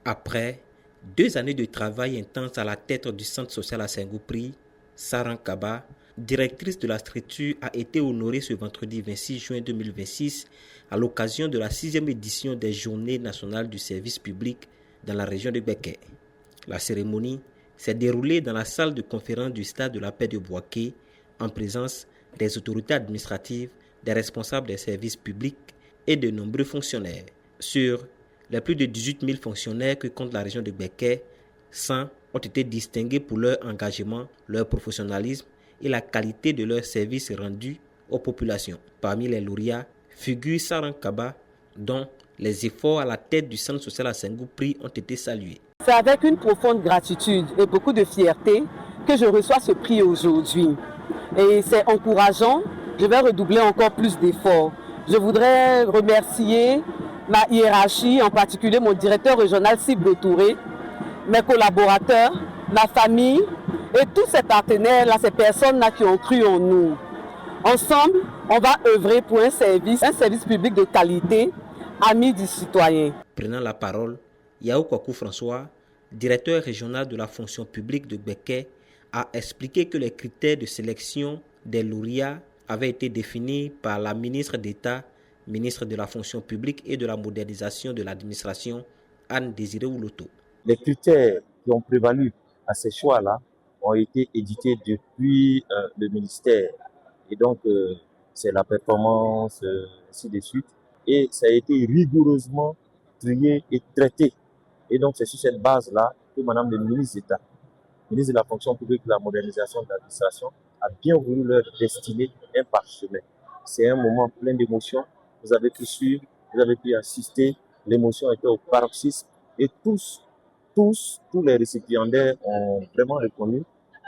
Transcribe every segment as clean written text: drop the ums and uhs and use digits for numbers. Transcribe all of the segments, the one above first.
Après 2 années de travail intense à la tête du centre social à Saint-Goupri, Saran Kaba, directrice de la structure, a été honorée ce vendredi 26 juin 2026 à l'occasion de la 6e édition des Journées nationales du service public dans la région de Beké. La cérémonie s'est déroulée dans la salle de conférence du stade de la paix de Bouaké en présence des autorités administratives, des responsables des services publics et de nombreux fonctionnaires. Sur les plus de 18 000 fonctionnaires que compte la région de Beké, 100 ont été distingués pour leur engagement, leur professionnalisme et la qualité de leurs services rendus aux populations. Parmi les lauréats figure Saran Kaba, dont les efforts à la tête du centre social à Saint-Goupri ont été salués. C'est avec une profonde gratitude et beaucoup de fierté que je reçois ce prix aujourd'hui. Et c'est encourageant, je vais redoubler encore plus d'efforts. Je voudrais remercier ma hiérarchie, en particulier mon directeur régional Cible Touré, mes collaborateurs, ma famille et tous ces partenaires-là, ces personnes-là qui ont cru en nous. Ensemble, on va œuvrer pour un service public de qualité, ami du citoyen. Prenant la parole, Yao Kwaku François, directeur régional de la fonction publique de Beké, a expliqué que les critères de sélection des lauréats avaient été définis par la ministre d'État, ministre de la fonction publique et de la modernisation de l'administration, Anne Désiré Ouloto. Les critères qui ont prévalu à ces choix-là ont été édités depuis le ministère. Et donc, c'est la performance, ainsi de suite. Et ça a été rigoureusement trié et traité. Et donc, c'est sur cette base-là que Madame le ministre d'État, ministre de la fonction publique et de la modernisation de l'administration, a bien voulu leur destiner un parchemin. C'est un moment plein d'émotions. Vous avez pu suivre, vous avez pu assister. L'émotion était au paroxysme. Et tous les récipiendaires ont vraiment reconnu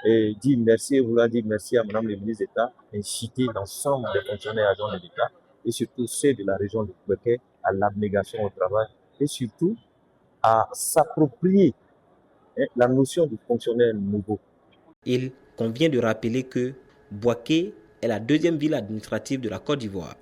et dit merci, vouloir dire merci à Madame le ministre d'État, inciter l'ensemble des fonctionnaires agents de l'État et surtout ceux de la région de Beké à l'abnégation au travail et surtout à s'approprier la notion du fonctionnaire nouveau. Il convient de rappeler que Bouaké est la 2e ville administrative de la Côte d'Ivoire.